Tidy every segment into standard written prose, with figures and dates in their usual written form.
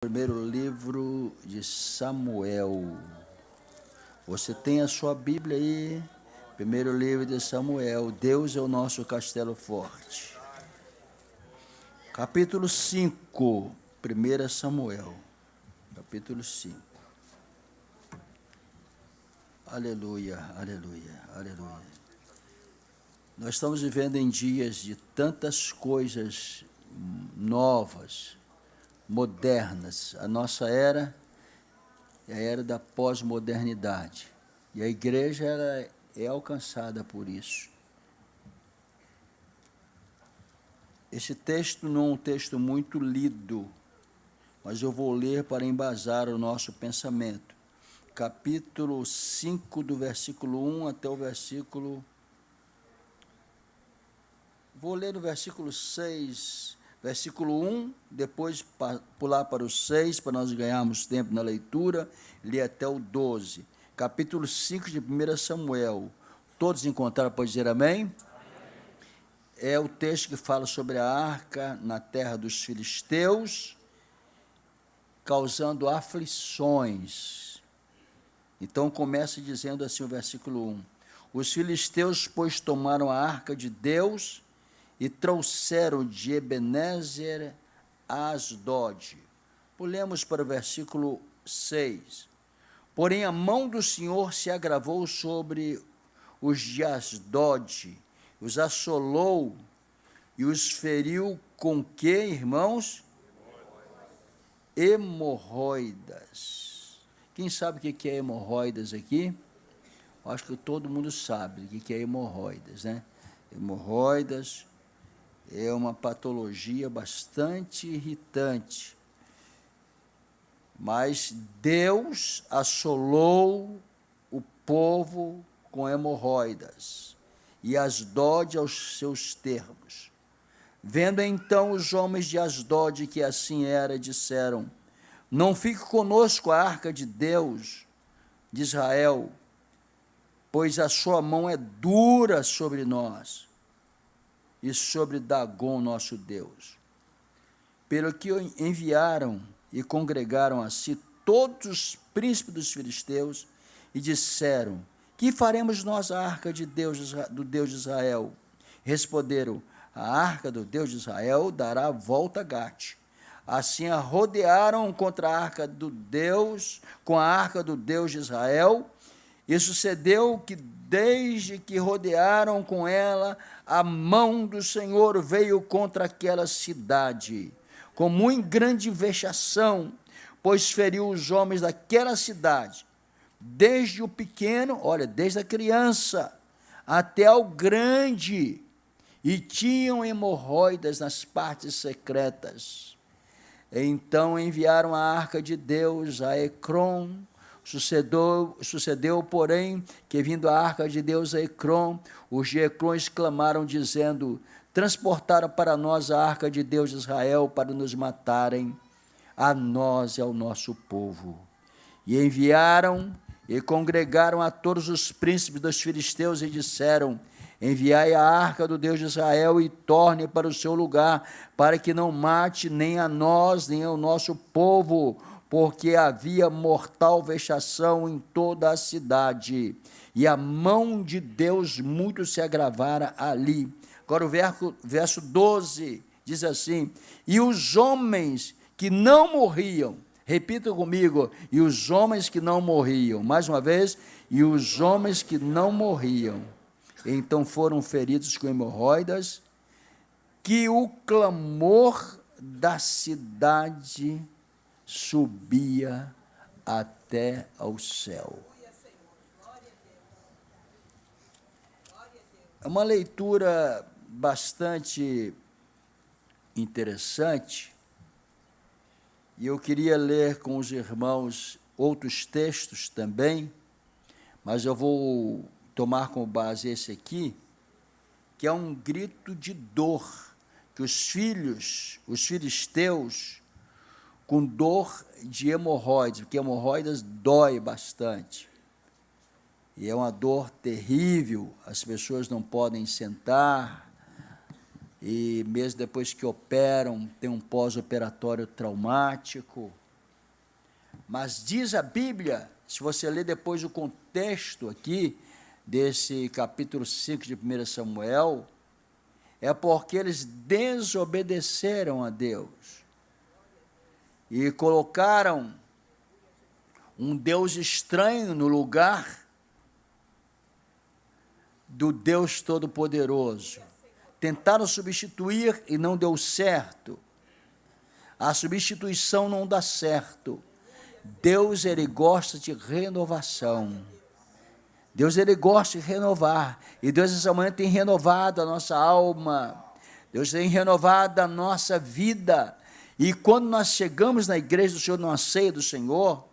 Primeiro livro de Samuel. Você tem a sua Bíblia aí? Primeiro livro de Samuel. Deus é o nosso castelo forte. Capítulo 5. 1 Samuel. Capítulo 5. Aleluia, aleluia, aleluia. Nós estamos vivendo em dias de tantas coisas novas, modernas. A nossa era é a era da pós-modernidade. E a igreja ela é alcançada por isso. Esse texto não é um texto muito lido, mas eu vou ler para embasar o nosso pensamento. Capítulo 5, do versículo 1 até o versículo... Vou ler o versículo 6, versículo 1, depois pular para o 6, para nós ganharmos tempo na leitura, ler até o 12. Capítulo 5 de 1 Samuel. Todos encontraram para dizer amém? Amém? É o texto que fala sobre a arca na terra dos filisteus, causando aflições. Então, começa dizendo assim o versículo 1. Os filisteus, pois, tomaram a arca de Deus e trouxeram de Ebenezer a Asdod. Pulemos para o versículo 6. Porém, a mão do Senhor se agravou sobre os de Asdod, os assolou e os feriu com que, irmãos? Hemorroidas. Quem sabe o que é hemorroidas aqui? Acho que todo mundo sabe o que é hemorroidas, né? Hemorroidas é uma patologia bastante irritante, mas Deus assolou o povo com hemorroidas, e Asdod aos seus termos. Vendo então os homens de Asdod que assim era, disseram: não fique conosco a arca de Deus de Israel, pois a sua mão é dura sobre nós e sobre Dagom, nosso Deus. Pelo que enviaram e congregaram a si todos os príncipes dos filisteus e disseram: que faremos nós a arca de Deus, do Deus de Israel? Responderam: a arca do Deus de Israel dará a volta a Gate. Assim a rodearam contra a arca do Deus, com a arca do Deus de Israel, e sucedeu que, desde que rodearam com ela, a mão do Senhor veio contra aquela cidade, com muito grande vexação, pois feriu os homens daquela cidade, desde o pequeno, olha, desde a criança, até ao grande, e tinham hemorroidas nas partes secretas. Então enviaram a arca de Deus a Ecrom. Sucedeu, porém, que vindo a arca de Deus a Ecrom, os de Ecrom exclamaram, dizendo: transportaram para nós a arca de Deus de Israel para nos matarem, a nós e ao nosso povo. E enviaram e congregaram a todos os príncipes dos filisteus e disseram: enviai a arca do Deus de Israel e torne para o seu lugar, para que não mate nem a nós, nem ao nosso povo, porque havia mortal vexação em toda a cidade, e a mão de Deus muito se agravara ali. Agora o verso 12 diz assim: e os homens que não morriam, repita comigo, e os homens que não morriam, mais uma vez, e os homens que não morriam, então foram feridos com hemorroidas, que o clamor da cidade subia até ao céu. É uma leitura bastante interessante, e eu queria ler com os irmãos outros textos também, mas eu vou tomar como base esse aqui, que é um grito de dor, que os filisteus, com dor de hemorroides, porque hemorroidas dói bastante, e é uma dor terrível, as pessoas não podem sentar, e mesmo depois que operam, tem um pós-operatório traumático, Mas diz a Bíblia, se você ler depois o contexto aqui, desse capítulo 5 de 1 Samuel, é porque eles desobedeceram a Deus e colocaram um Deus estranho no lugar do Deus Todo-Poderoso. Tentaram substituir e não deu certo. A substituição não dá certo. Deus, ele gosta de renovação. Deus, ele gosta de renovar. E Deus, essa manhã, tem renovado a nossa alma. Deus tem renovado a nossa vida. E quando nós chegamos na igreja do Senhor, numa ceia do Senhor,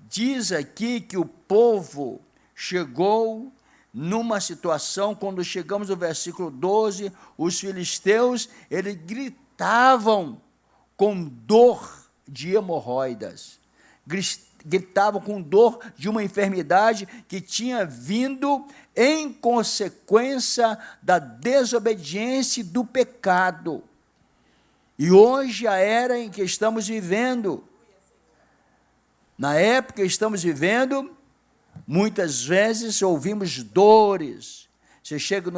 diz aqui que o povo chegou numa situação, quando chegamos no versículo 12, os filisteus, eles gritavam com dor de hemorroidas, gritavam com dor de uma enfermidade que tinha vindo em consequência da desobediência e do pecado. E hoje, a era em que estamos vivendo, na época que estamos vivendo, muitas vezes ouvimos dores. Você chega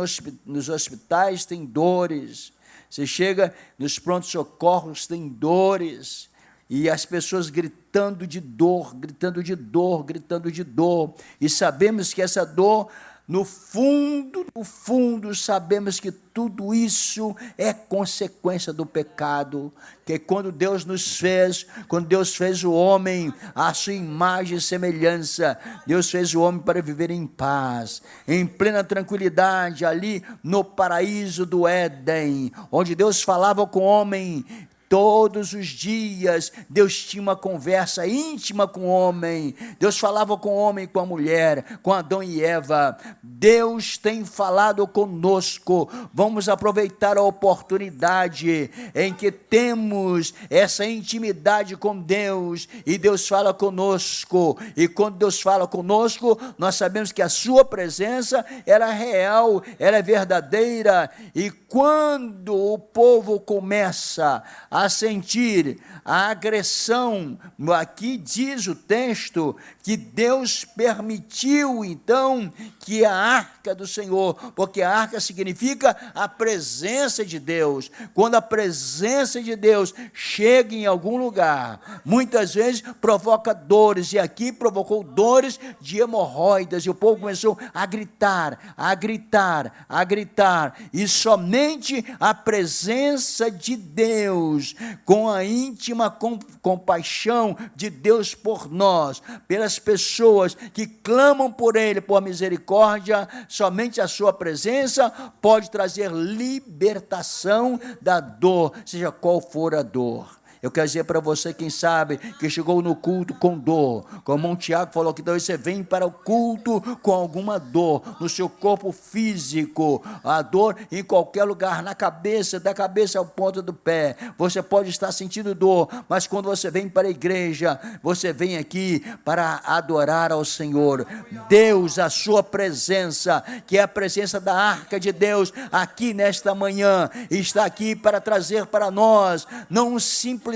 nos hospitais, tem dores. Você chega nos prontos-socorros, tem dores. E as pessoas gritando de dor, gritando de dor, gritando de dor. E sabemos que essa dor, no fundo, sabemos que tudo isso é consequência do pecado, que quando Deus nos fez, quando Deus fez o homem à sua imagem e semelhança, Deus fez o homem para viver em paz, em plena tranquilidade, ali no paraíso do Éden, onde Deus falava com o homem todos os dias. Deus tinha uma conversa íntima com o homem. Deus falava com o homem e com a mulher, com Adão e Eva. Deus tem falado conosco. Vamos aproveitar a oportunidade em que temos essa intimidade com Deus, e Deus fala conosco. E quando Deus fala conosco, nós sabemos que a sua presença, ela é real, ela é verdadeira. E quando o povo começa a sentir a agressão, aqui diz o texto que Deus permitiu então que a arca do Senhor, porque a arca significa a presença de Deus, quando a presença de Deus chega em algum lugar, muitas vezes provoca dores, e aqui provocou dores de hemorroidas, e o povo começou a gritar, a gritar, a gritar, e somente a presença de Deus, com a íntima compaixão de Deus por nós, pelas pessoas que clamam por Ele, por misericórdia, somente a sua presença pode trazer libertação da dor, seja qual for a dor. Eu quero dizer para você, quem sabe, que chegou no culto com dor, como o Tiago falou que talvez você vem para o culto com alguma dor, no seu corpo físico, a dor em qualquer lugar, na cabeça, da cabeça ao ponto do pé, você pode estar sentindo dor, mas quando você vem para a igreja, você vem aqui para adorar ao Senhor, Deus, a sua presença, que é a presença da arca de Deus, aqui nesta manhã, está aqui para trazer para nós, não simplesmente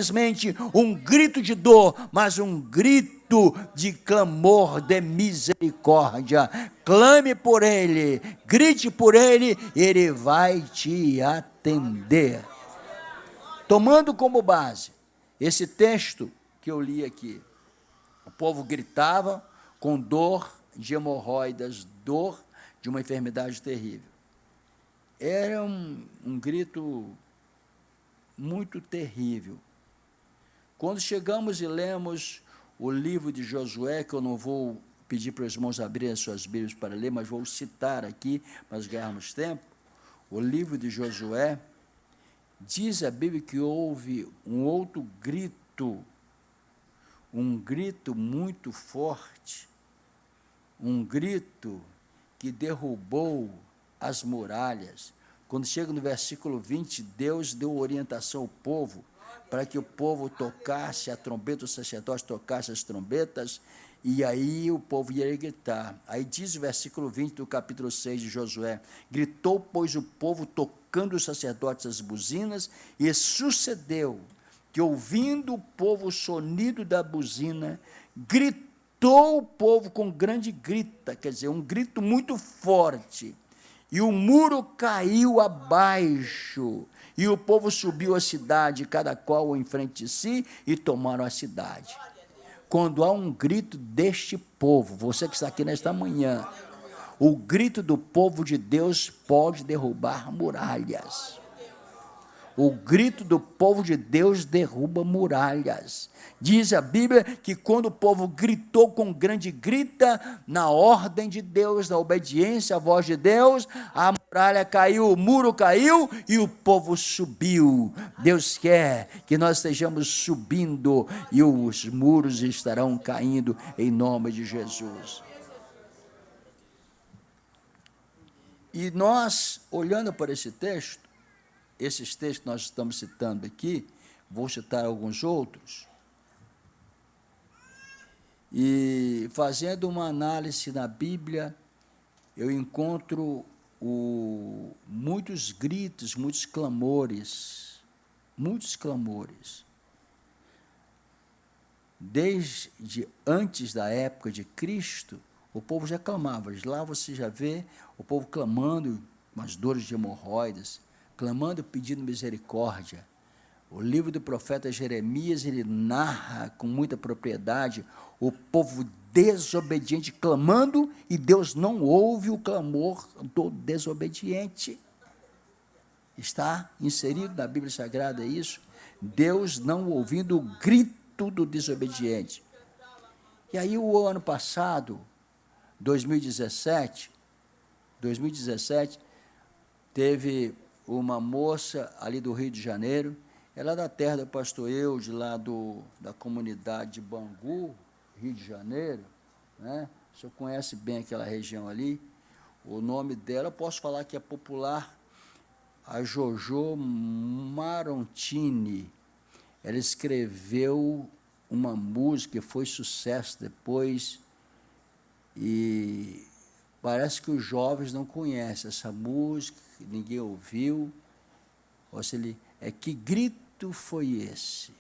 um grito de dor, mas um grito de clamor de misericórdia. Clame por Ele, grite por Ele, Ele vai te atender. Tomando como base esse texto que eu li aqui, o povo gritava com dor de hemorroidas, dor de uma enfermidade terrível. Era um grito muito terrível. Quando chegamos e lemos o livro de Josué, que eu não vou pedir para os irmãos abrirem as suas Bíblias para ler, mas vou citar aqui, para ganharmos tempo, o livro de Josué, diz a Bíblia que houve um outro grito, um grito muito forte, um grito que derrubou as muralhas. Quando chega no versículo 20, Deus deu orientação ao povo, para que o povo tocasse a trombeta, o sacerdote tocasse as trombetas, e aí o povo ia gritar. Aí diz o versículo 20 do capítulo 6 de Josué, gritou, pois, o povo tocando os sacerdotes as buzinas, e sucedeu que, ouvindo o povo o sonido da buzina, gritou o povo com grande grita, quer dizer, um grito muito forte, e o muro caiu abaixo, e o povo subiu a cidade, cada qual em frente de si, e tomaram a cidade. Quando há um grito deste povo, você que está aqui nesta manhã, o grito do povo de Deus pode derrubar muralhas. O grito do povo de Deus derruba muralhas. Diz a Bíblia que quando o povo gritou com grande grita, na ordem de Deus, na obediência à voz de Deus, a muralha caiu, o muro caiu e o povo subiu. Deus quer que nós estejamos subindo e os muros estarão caindo em nome de Jesus. E nós, olhando para esse texto, esses textos que nós estamos citando aqui, vou citar alguns outros, e fazendo uma análise na Bíblia, eu encontro muitos gritos, muitos clamores. Desde antes da época de Cristo, o povo já clamava. Lá você já vê o povo clamando, umas dores de hemorroidas, clamando, pedindo misericórdia. O livro do profeta Jeremias, ele narra com muita propriedade o povo desobediente clamando, e Deus não ouve o clamor do desobediente. Está inserido na Bíblia Sagrada isso? Deus não ouvindo o grito do desobediente. E aí o ano passado, 2017, teve uma moça ali do Rio de Janeiro, ela é da terra do pastor Eude, lá da comunidade de Bangu, Rio de Janeiro, né? O senhor conhece bem aquela região ali. O nome dela, eu posso falar que é popular, a Jojo Marontini. Ela escreveu uma música que foi sucesso depois, e parece que os jovens não conhecem essa música, ninguém ouviu. Ou se que grito foi esse?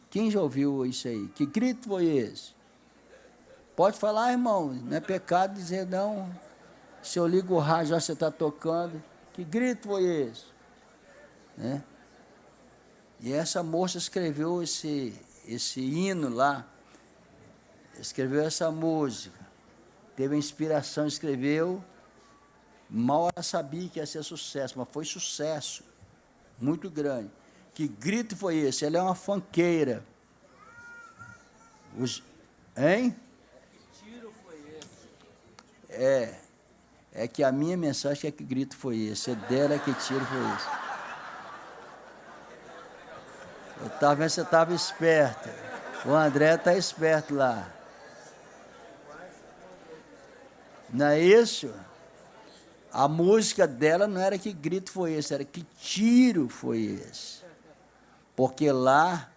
Quem já ouviu isso aí? Que grito foi esse? Pode falar, irmão, não é pecado dizer não. Se eu ligo o rádio, já você está tocando. Que grito foi esse? Né? E essa moça escreveu esse hino lá, escreveu essa música, teve a inspiração, escreveu. Mal ela sabia que ia ser sucesso, mas foi sucesso muito grande. Que grito foi esse? Ela é uma funkeira. Hein? Que tiro foi esse? É que a minha mensagem é que grito foi esse, é dela que tiro foi esse. Eu estava vendo que você estava esperto. O André está esperto lá. Não é isso? A música dela não era que grito foi esse, era que tiro foi esse. Porque lá,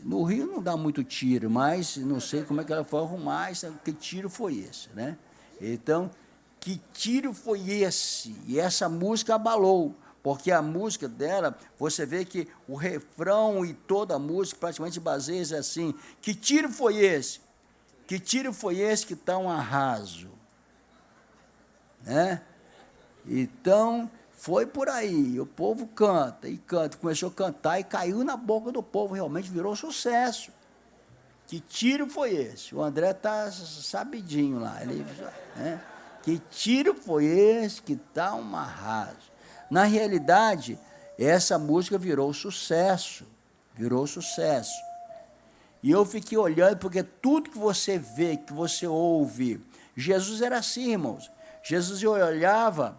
no Rio não dá muito tiro, mas não sei como é que ela foi arrumar, que tiro foi esse, né? Então, que tiro foi esse? E essa música abalou, porque a música dela, você vê que o refrão e toda a música praticamente baseia-se assim: que tiro foi esse? Que tiro foi esse que está um arraso? Né? Então, foi por aí, o povo canta, começou a cantar e caiu na boca do povo, realmente virou sucesso. Que tiro foi esse? O André está sabidinho lá, né? Que tiro foi esse que está um arraso? Na realidade, essa música virou sucesso. E eu fiquei olhando, porque tudo que você vê, que você ouve, Jesus era assim, irmãos. Jesus olhava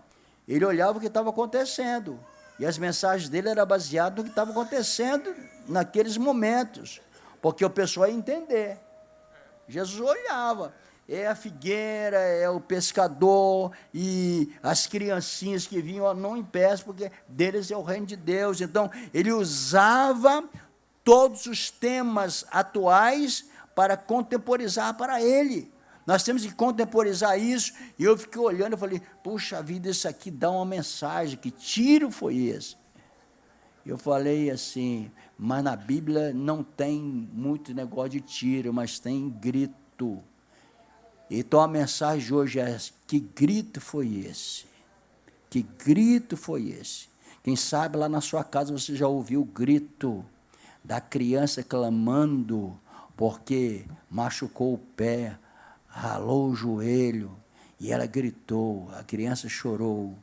o que estava acontecendo, e as mensagens dele eram baseadas no que estava acontecendo naqueles momentos, porque o pessoal ia entender. Jesus olhava, é a figueira, é o pescador, e as criancinhas que vinham não em pés, porque deles é o reino de Deus. Então, ele usava todos os temas atuais para contemporizar para ele. Nós temos que contemporizar isso, e eu fiquei olhando e falei, puxa vida, isso aqui dá uma mensagem, que tiro foi esse? Eu falei assim, mas na Bíblia não tem muito negócio de tiro, mas tem grito. Então a mensagem de hoje é: que grito foi esse? Que grito foi esse? Quem sabe lá na sua casa você já ouviu o grito da criança clamando porque machucou o pé, ralou o joelho, e ela gritou, a criança chorou.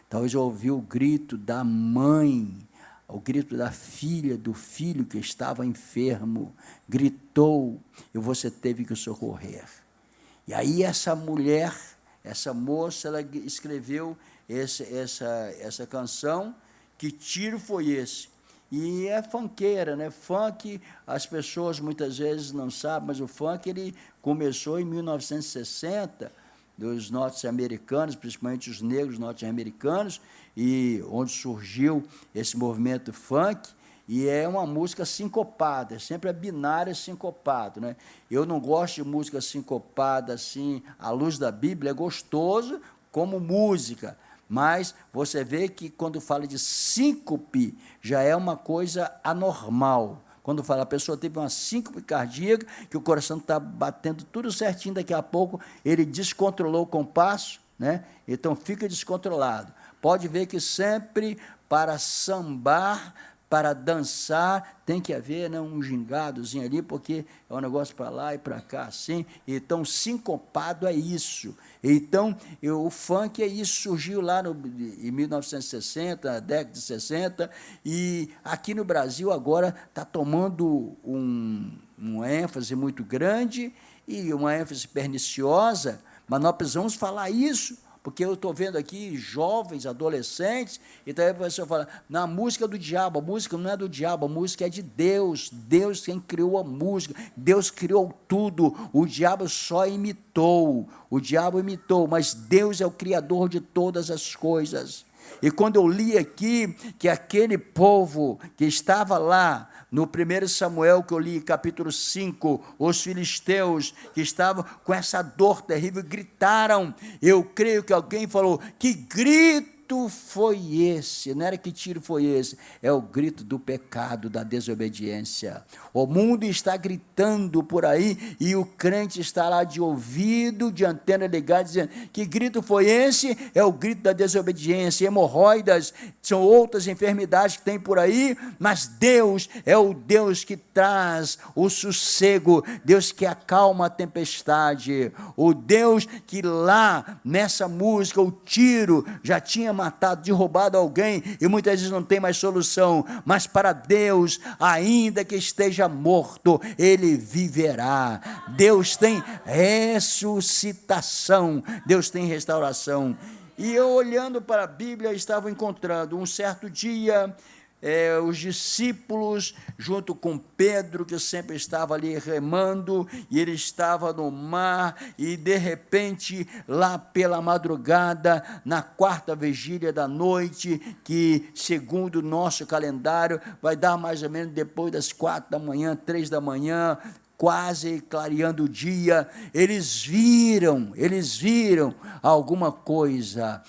Talvez ouviu o grito da mãe, o grito da filha, do filho que estava enfermo, gritou, e você teve que socorrer. E aí essa mulher, essa moça, ela escreveu essa canção, Que Tiro Foi Esse? E é funkeira, né? Funk, as pessoas muitas vezes não sabem, mas o funk ele começou em 1960, dos norte-americanos, principalmente os negros norte-americanos, e onde surgiu esse movimento funk, e é uma música sincopada, sempre é binária sincopado, né? Eu não gosto de música sincopada assim, à luz da Bíblia, é gostoso como música, mas você vê que quando fala de síncope, já é uma coisa anormal. Quando fala, a pessoa teve uma síncope cardíaca, que o coração está batendo tudo certinho, daqui a pouco ele descontrolou o compasso, né? Então fica descontrolado. Pode ver que sempre para sambar, para dançar, tem que haver, né, um gingadozinho ali, porque é um negócio para lá e para cá, assim. Então, sincopado é isso. Então, o funk é isso, surgiu lá em 1960, na década de 60, e aqui no Brasil agora está tomando uma ênfase muito grande, e uma ênfase perniciosa, mas nós precisamos falar isso, porque eu estou vendo aqui jovens, adolescentes, e também a pessoa fala, na música do diabo, a música não é do diabo, a música é de Deus, Deus quem criou a música, Deus criou tudo, o diabo só imitou, mas Deus é o criador de todas as coisas. E quando eu li aqui que aquele povo que estava lá, no 1 Samuel, que eu li, capítulo 5, os filisteus que estavam com essa dor terrível, gritaram, eu creio que alguém falou, que grito foi esse? Não era que tiro foi esse? É o grito do pecado, da desobediência. O mundo está gritando por aí, e o crente está lá de ouvido, de antena ligada, dizendo, que grito foi esse? É o grito da desobediência. Hemorroidas são outras enfermidades que tem por aí, mas Deus é o Deus que traz o sossego, Deus que acalma a tempestade, o Deus que lá nessa música, o tiro já tinha matado, derrubado alguém, e muitas vezes não tem mais solução, mas para Deus, ainda que esteja morto, ele viverá. Deus tem ressuscitação, Deus tem restauração. E eu, olhando para a Bíblia, estava encontrando um certo dia, os discípulos, junto com Pedro, que sempre estava ali remando, e ele estava no mar, e de repente, lá pela madrugada, na quarta vigília da noite, que segundo o nosso calendário, vai dar mais ou menos depois das 4 da manhã, 3 da manhã, quase clareando o dia, eles viram alguma coisa,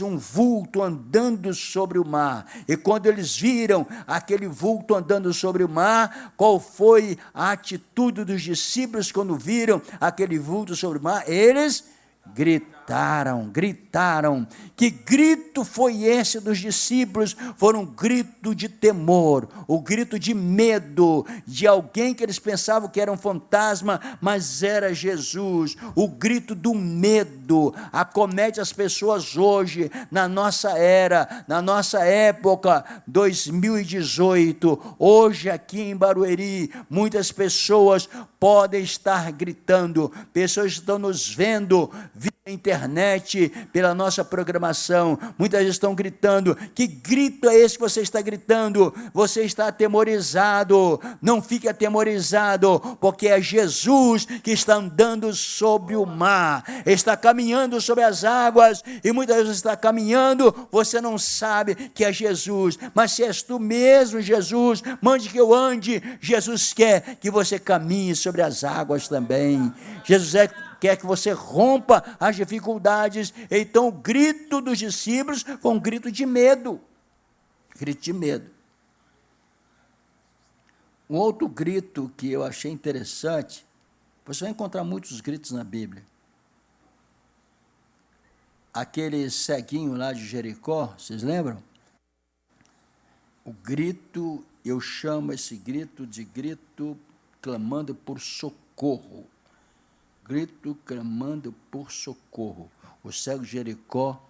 um vulto andando sobre o mar, e quando eles viram aquele vulto andando sobre o mar, qual foi a atitude dos discípulos quando viram aquele vulto sobre o mar? Eles gritaram, que grito foi esse dos discípulos? Foi um grito de temor, o grito de medo, de alguém que eles pensavam que era um fantasma, mas era Jesus, o grito do medo, acomete as pessoas hoje, na nossa era, na nossa época, 2018, hoje aqui em Barueri, muitas pessoas podem estar gritando, pessoas estão nos vendo, via internet, pela nossa programação, muitas vezes estão gritando, que grito é esse que você está gritando? Você está atemorizado, não fique atemorizado, porque é Jesus que está andando sobre o mar, está caminhando sobre as águas, e muitas vezes está caminhando, você não sabe que é Jesus, mas se és tu mesmo, Jesus, mande que eu ande. Jesus quer que você caminhe sobre as águas também, Jesus quer que você rompa as dificuldades. Então o grito dos discípulos foi um grito de medo, Um outro grito que eu achei interessante, você vai encontrar muitos gritos na Bíblia. Aquele ceguinho lá de Jericó, vocês lembram? O grito, eu chamo esse grito de grito clamando por socorro. Grito clamando por socorro. O cego de Jericó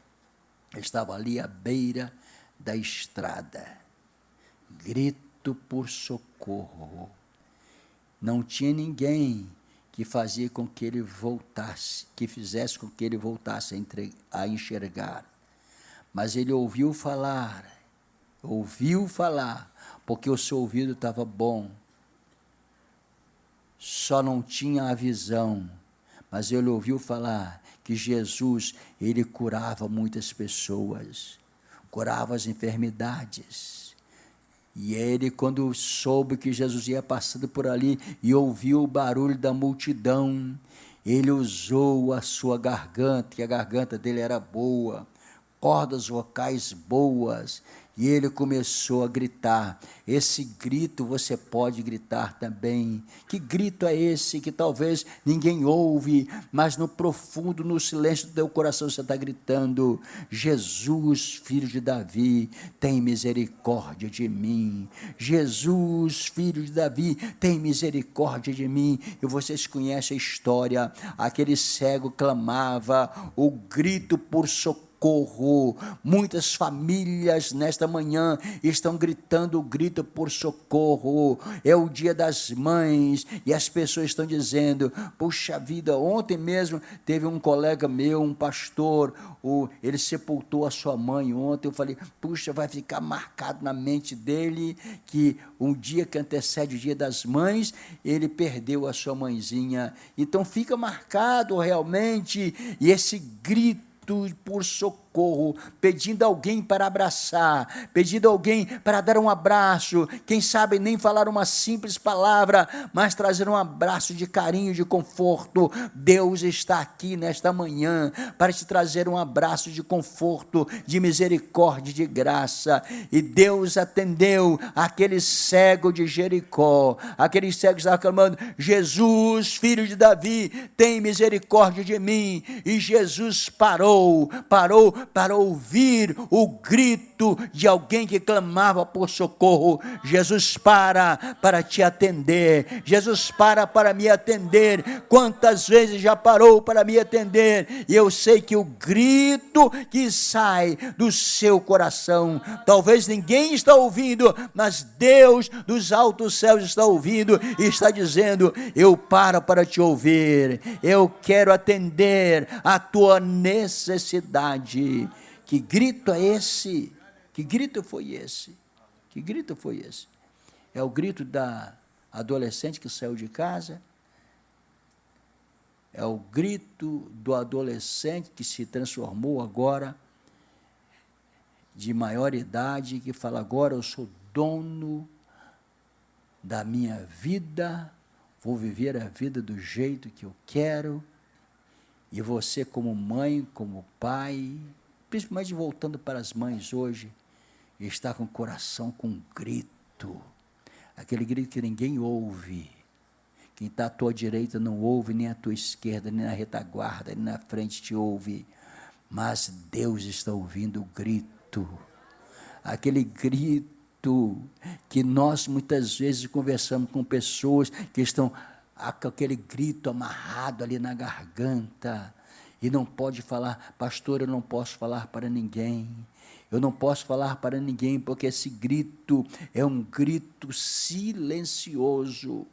estava ali à beira da estrada. Grito por socorro. Não tinha ninguém que fazia com que ele voltasse, que fizesse com que ele voltasse a enxergar. Mas ele ouviu falar, porque o seu ouvido estava bom. Só não tinha a visão, mas ele ouviu falar que Jesus, ele curava muitas pessoas, curava as enfermidades. E ele, quando soube que Jesus ia passando por ali e ouviu o barulho da multidão, ele usou a sua garganta, que a garganta dele era boa, cordas vocais boas, e ele começou a gritar. Esse grito você pode gritar também. Que grito é esse que talvez ninguém ouve, mas no profundo, no silêncio do teu coração você está gritando: Jesus, filho de Davi, tem misericórdia de mim. Jesus, filho de Davi, tem misericórdia de mim. E vocês conhecem a história, aquele cego clamava o grito por socorro. Muitas famílias nesta manhã estão gritando o grito por socorro. É o dia das mães e as pessoas estão dizendo: puxa vida, ontem mesmo teve um colega meu, um pastor, ele sepultou a sua mãe ontem. Eu falei: puxa, vai ficar marcado na mente dele que um dia que antecede o dia das mães, ele perdeu a sua mãezinha. Então fica marcado realmente, e esse grito por socorro, pedindo alguém para abraçar, pedindo alguém para dar um abraço, quem sabe nem falar uma simples palavra, mas trazer um abraço de carinho, de conforto. Deus está aqui nesta manhã para te trazer um abraço de conforto, de misericórdia, de graça. E Deus atendeu aquele cego de Jericó, aquele cego que estava clamando: Jesus, filho de Davi, tem misericórdia de mim. E Jesus parou para ouvir o grito de alguém que clamava por socorro. Jesus para te atender. Jesus para me atender. Quantas vezes já parou para me atender? E eu sei que o grito que sai do seu coração, talvez ninguém está ouvindo, mas Deus dos altos céus está ouvindo e está dizendo: eu para te ouvir, eu quero atender a tua necessidade. Que grito é esse? Que grito foi esse? Que grito foi esse? É o grito da adolescente que saiu de casa? É o grito do adolescente que se transformou agora de maior idade, que fala: agora eu sou dono da minha vida, vou viver a vida do jeito que eu quero. E você, como mãe, como pai, principalmente voltando para as mães hoje, está com o coração com um grito, aquele grito que ninguém ouve. Quem está à tua direita não ouve, nem à tua esquerda, nem na retaguarda, nem na frente te ouve, mas Deus está ouvindo o grito, aquele grito que nós muitas vezes conversamos com pessoas que estão com aquele grito amarrado ali na garganta, e não pode falar: pastor, eu não posso falar para ninguém, eu não posso falar para ninguém, porque esse grito é um grito silencioso,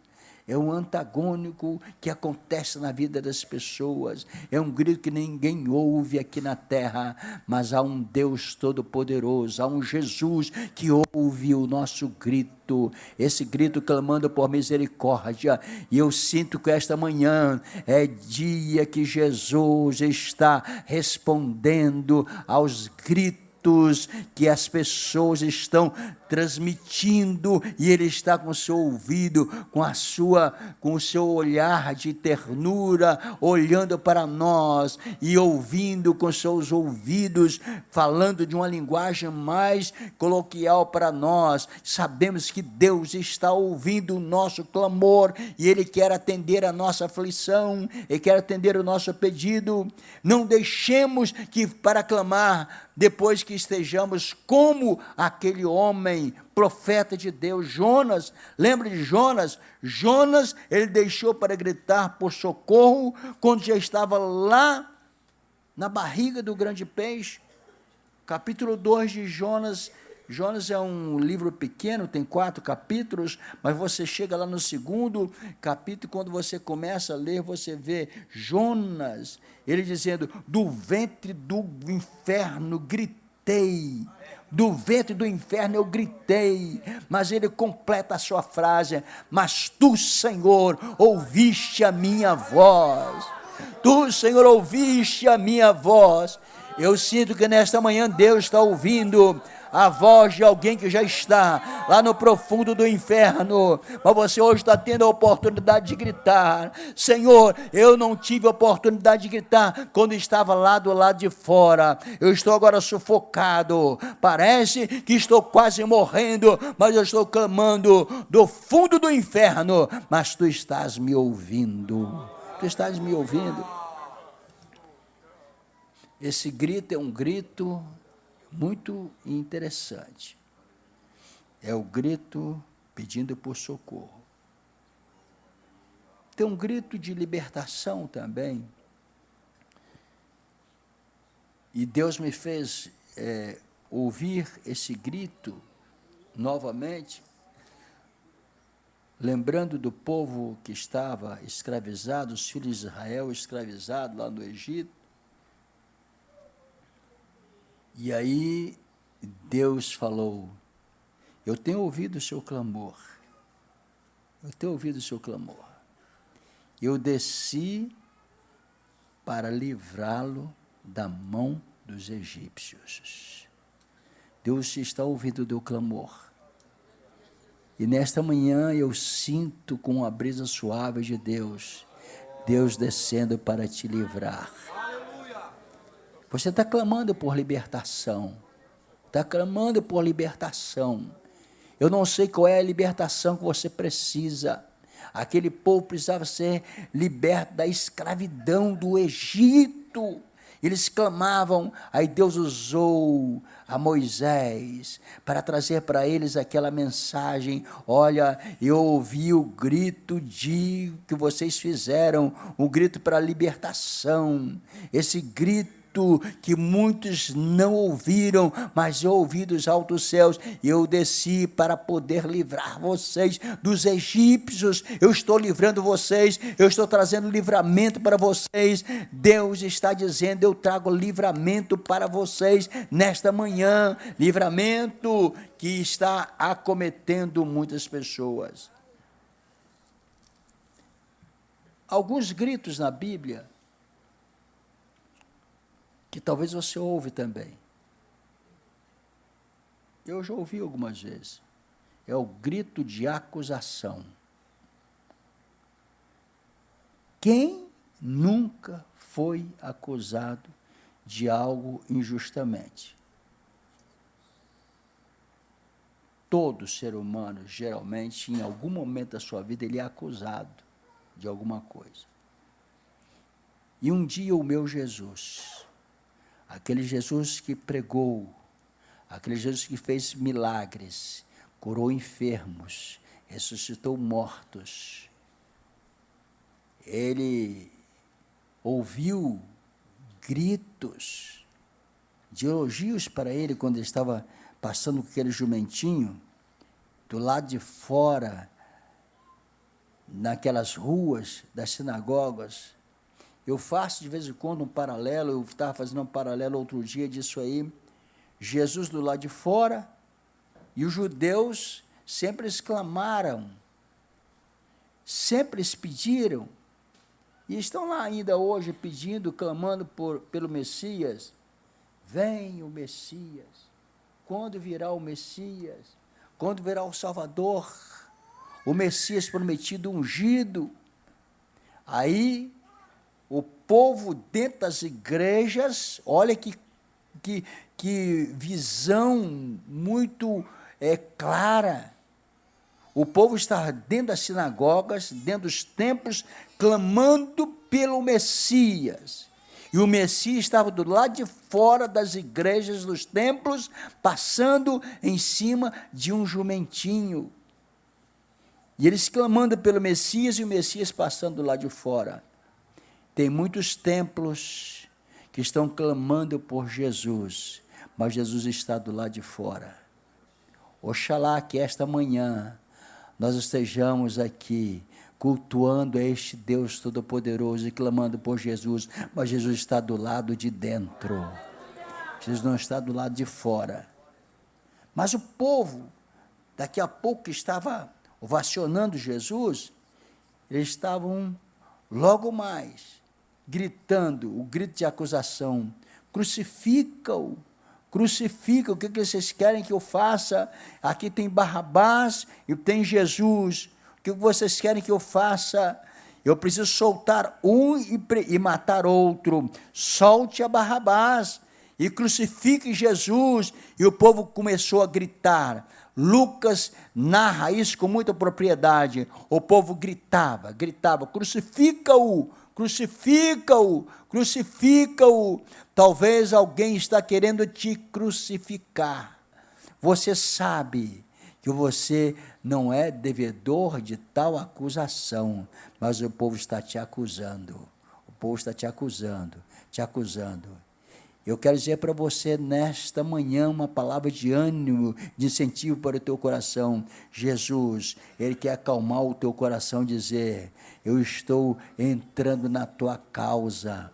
é um antagônico que acontece na vida das pessoas, é um grito que ninguém ouve aqui na terra, mas há um Deus todo-poderoso, há um Jesus que ouve o nosso grito, esse grito clamando por misericórdia. E eu sinto que esta manhã é dia que Jesus está respondendo aos gritos gritos que as pessoas estão transmitindo, e Ele está com o seu ouvido, com o seu olhar de ternura, olhando para nós e ouvindo com seus ouvidos, falando de uma linguagem mais coloquial para nós. Sabemos que Deus está ouvindo o nosso clamor e Ele quer atender a nossa aflição, Ele quer atender o nosso pedido. Não deixemos que para clamar, depois que estejamos como aquele homem, profeta de Deus, Jonas. Lembra de Jonas? Jonas, ele deixou para gritar por socorro, quando já estava lá na barriga do grande peixe. Capítulo 2 de Jonas. Jonas é um livro pequeno, tem 4 capítulos, mas você chega lá no 2º capítulo, quando você começa a ler, você vê Jonas, ele dizendo: do ventre do inferno gritei, do ventre do inferno eu gritei. Mas ele completa a sua frase: mas tu, Senhor, ouviste a minha voz. Tu, Senhor, ouviste a minha voz. Eu sinto que nesta manhã Deus está ouvindo a voz de alguém que já está lá no profundo do inferno, mas você hoje está tendo a oportunidade de gritar: Senhor, eu não tive a oportunidade de gritar quando estava lá do lado de fora, eu estou agora sufocado, parece que estou quase morrendo, mas eu estou clamando do fundo do inferno, mas tu estás me ouvindo, tu estás me ouvindo. Esse grito é um grito muito interessante. É o grito pedindo por socorro. Tem um grito de libertação também. E Deus me fez ouvir esse grito novamente, lembrando do povo que estava escravizado, os filhos de Israel escravizados lá no Egito. E aí Deus falou: eu tenho ouvido o seu clamor, eu tenho ouvido o seu clamor, eu desci para livrá-lo da mão dos egípcios. Deus está ouvindo o teu clamor, e nesta manhã eu sinto com uma brisa suave de Deus, Deus descendo para te livrar. Você está clamando por libertação, está clamando por libertação. Eu não sei qual é a libertação que você precisa. Aquele povo precisava ser liberto da escravidão do Egito. Eles clamavam, aí Deus usou a Moisés para trazer para eles aquela mensagem: olha, eu ouvi o grito que vocês fizeram, um grito para a libertação. Esse grito que muitos não ouviram, mas eu ouvi dos altos céus, e eu desci para poder livrar vocês dos egípcios. Eu estou livrando vocês, eu estou trazendo livramento para vocês. Deus está dizendo: eu trago livramento para vocês nesta manhã, livramento que está acometendo muitas pessoas. Alguns gritos na Bíblia que talvez você ouve também. Eu já ouvi algumas vezes. É o grito de acusação. Quem nunca foi acusado de algo injustamente? Todo ser humano, geralmente, em algum momento da sua vida, ele é acusado de alguma coisa. E um dia o meu Jesus, aquele Jesus que pregou, aquele Jesus que fez milagres, curou enfermos, ressuscitou mortos, ele ouviu gritos de elogios para ele quando ele estava passando com aquele jumentinho do lado de fora, naquelas ruas das sinagogas. Eu faço de vez em quando um paralelo, eu estava fazendo um paralelo outro dia disso aí, Jesus do lado de fora, e os judeus sempre exclamaram, sempre pediram, e estão lá ainda hoje pedindo, clamando pelo Messias. vem o Messias. Quando virá o Messias? Quando virá o Salvador? O Messias prometido, ungido. Aí, o povo dentro das igrejas, olha que visão muito clara. O povo estava dentro das sinagogas, dentro dos templos, clamando pelo Messias. E o Messias estava do lado de fora das igrejas, dos templos, passando em cima de um jumentinho. E eles clamando pelo Messias e o Messias passando do lado de fora. Tem muitos templos que estão clamando por Jesus, mas Jesus está do lado de fora. Oxalá que esta manhã nós estejamos aqui cultuando a este Deus Todo-Poderoso e clamando por Jesus, mas Jesus está do lado de dentro. Jesus não está do lado de fora. Mas o povo, daqui a pouco que estava ovacionando Jesus, eles estavam logo mais gritando, o grito de acusação: crucifica-o, crucifica, o que vocês querem que eu faça? Aqui tem Barrabás e tem Jesus, o que vocês querem que eu faça? Eu preciso soltar um e matar outro. Solte a Barrabás e crucifique Jesus. E o povo começou a gritar. Lucas narra isso com muita propriedade. O povo gritava, crucifica-o, crucifica-o, crucifica-o. Talvez alguém está querendo te crucificar. Você sabe que você não é devedor de tal acusação, mas o povo está te acusando. O povo está te acusando, te acusando. Eu quero dizer para você nesta manhã uma palavra de ânimo, de incentivo para o teu coração. Jesus, Ele quer acalmar o teu coração, dizer: eu estou entrando na tua causa.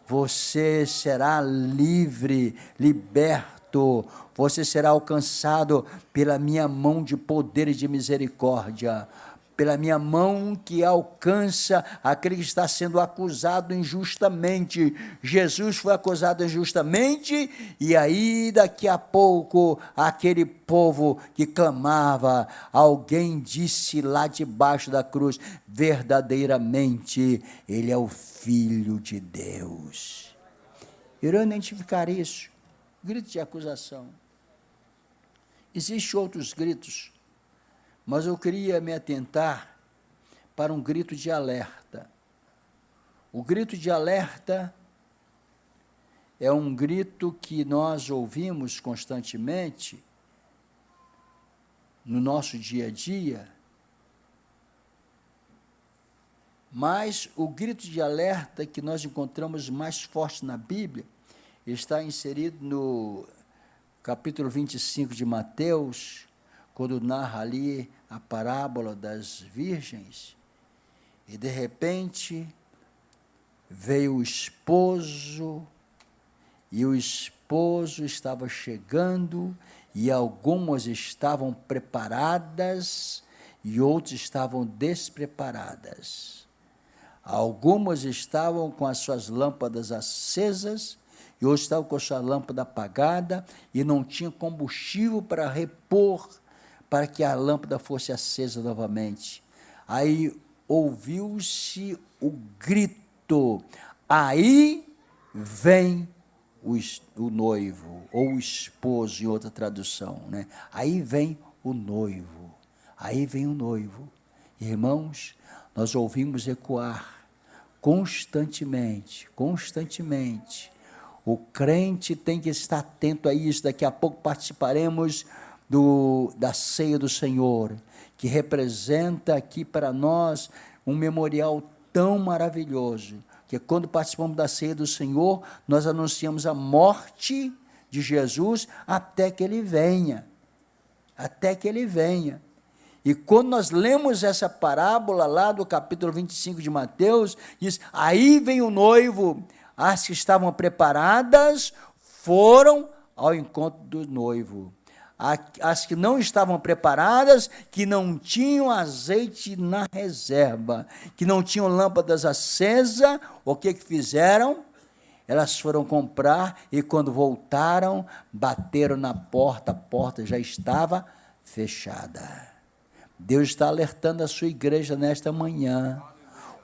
Você será livre, liberto. Você será alcançado pela minha mão de poder e de misericórdia. Pela minha mão que alcança aquele que está sendo acusado injustamente. Jesus foi acusado injustamente, e aí daqui a pouco, aquele povo que clamava, alguém disse lá debaixo da cruz: verdadeiramente, Ele é o Filho de Deus. Irão identificar isso, grito de acusação. Existem outros gritos, mas eu queria me atentar para um grito de alerta. O grito de alerta é um grito que nós ouvimos constantemente no nosso dia a dia, mas o grito de alerta que nós encontramos mais forte na Bíblia está inserido no capítulo 25 de Mateus, quando narra ali a parábola das virgens, e de repente veio o esposo, e o esposo estava chegando, e algumas estavam preparadas, e outras estavam despreparadas. Algumas estavam com as suas lâmpadas acesas, e outras estavam com a sua lâmpada apagada, e não tinham combustível para repor, para que a lâmpada fosse acesa novamente. Aí ouviu-se o grito: aí vem o noivo, ou o esposo, em outra tradução, né? Aí vem o noivo, aí vem o noivo. Irmãos, nós ouvimos ecoar constantemente. O crente tem que estar atento a isso. Daqui a pouco participaremos da ceia do Senhor, que representa aqui para nós um memorial tão maravilhoso, que quando participamos da ceia do Senhor, nós anunciamos a morte de Jesus até que Ele venha, E quando nós lemos essa parábola lá do capítulo 25 de Mateus, diz: aí vem o noivo, as que estavam preparadas foram ao encontro do noivo. As que não estavam preparadas, que não tinham azeite na reserva, que não tinham lâmpadas acesas, o que fizeram? elas foram comprar e quando voltaram, bateram na porta, a porta já estava fechada. Deus está alertando a sua igreja nesta manhã.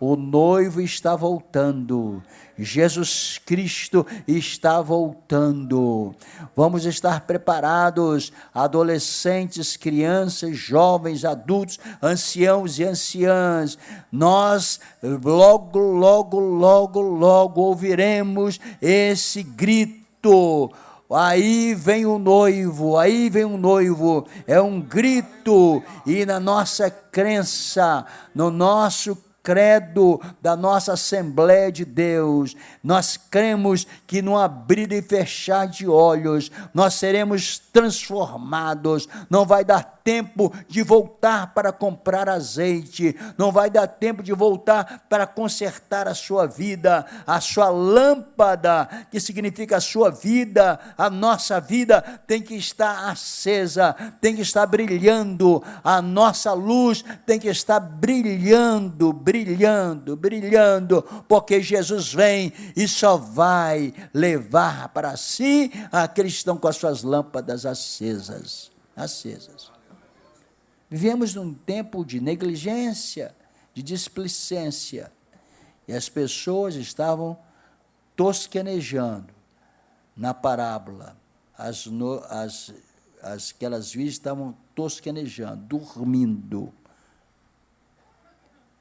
O noivo está voltando, Jesus Cristo está voltando. Vamos estar preparados, adolescentes, crianças, jovens, adultos, anciãos e anciãs. Nós logo, logo, logo, logo ouviremos esse grito. Aí vem o noivo, aí vem o noivo, é um grito, e na nossa crença, no nosso credo da nossa Assembleia de Deus, nós cremos que no abrir e fechar de olhos, nós seremos transformados, não vai dar tempo de voltar para comprar azeite, não vai dar tempo de voltar para consertar a sua vida, a sua lâmpada, que significa a sua vida, a nossa vida tem que estar acesa, tem que estar brilhando, a nossa luz tem que estar brilhando, brilhando, brilhando, porque Jesus vem e só vai levar para si aqueles que estão com as suas lâmpadas acesas, acesas. Vivemos num tempo de negligência, de displicência, e as pessoas estavam tosquenejando na parábola, aquelas virgens estavam tosquenejando, dormindo,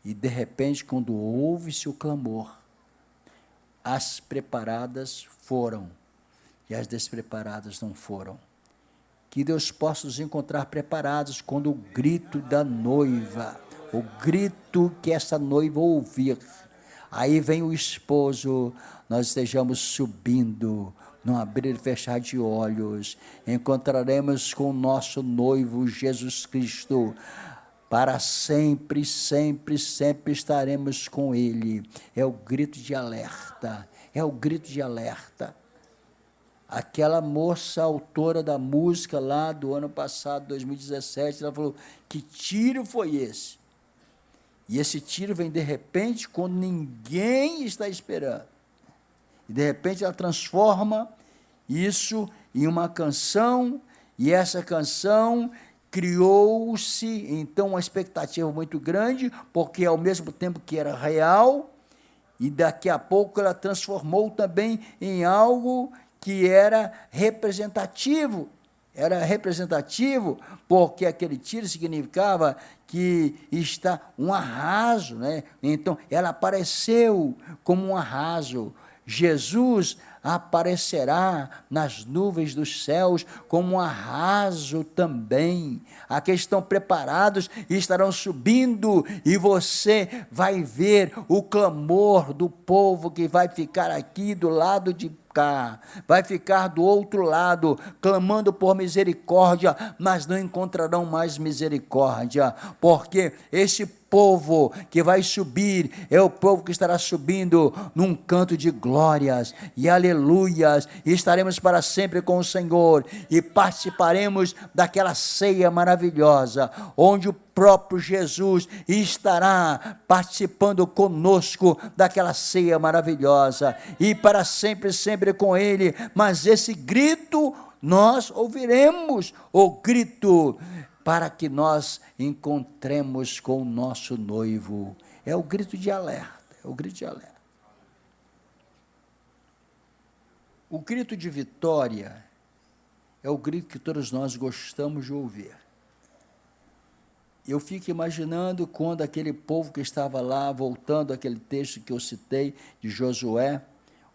e de repente, quando ouve-se o clamor, as preparadas foram, e as despreparadas não foram. Que Deus possa nos encontrar preparados quando o grito da noiva, o grito que essa noiva ouvir, aí vem o esposo, nós estejamos subindo, no abrir e fechar de olhos, encontraremos com o nosso noivo Jesus Cristo, para sempre, sempre, sempre estaremos com Ele. É o grito de alerta, é o grito de alerta. Aquela moça autora da música lá do ano passado, 2017, ela falou, que tiro foi esse? E esse tiro vem de repente, quando ninguém está esperando. E de repente ela transforma isso em uma canção, e essa canção criou-se, então, uma expectativa muito grande, porque ao mesmo tempo que era real, e daqui a pouco ela transformou também em algo que era representativo, porque aquele tiro significava que está um arraso, né? Então, ela apareceu como um arraso. Jesus aparecerá nas nuvens dos céus como um arraso também. Aqueles que estão preparados e estarão subindo, e você vai ver o clamor do povo que vai ficar aqui do lado de cá, vai ficar do outro lado, clamando por misericórdia, mas não encontrarão mais misericórdia, porque esse povo que vai subir é o povo que estará subindo num canto de glórias e aleluias, e estaremos para sempre com o Senhor, e participaremos daquela ceia maravilhosa, onde o próprio Jesus estará participando conosco daquela ceia maravilhosa, e para sempre, sempre com Ele. Mas esse grito, nós ouviremos o grito, para que nós encontremos com o nosso noivo. É o grito de alerta, é o grito de alerta. O grito de vitória é o grito que todos nós gostamos de ouvir. Eu fico imaginando quando aquele povo que estava lá, voltando àquele texto que eu citei, de Josué,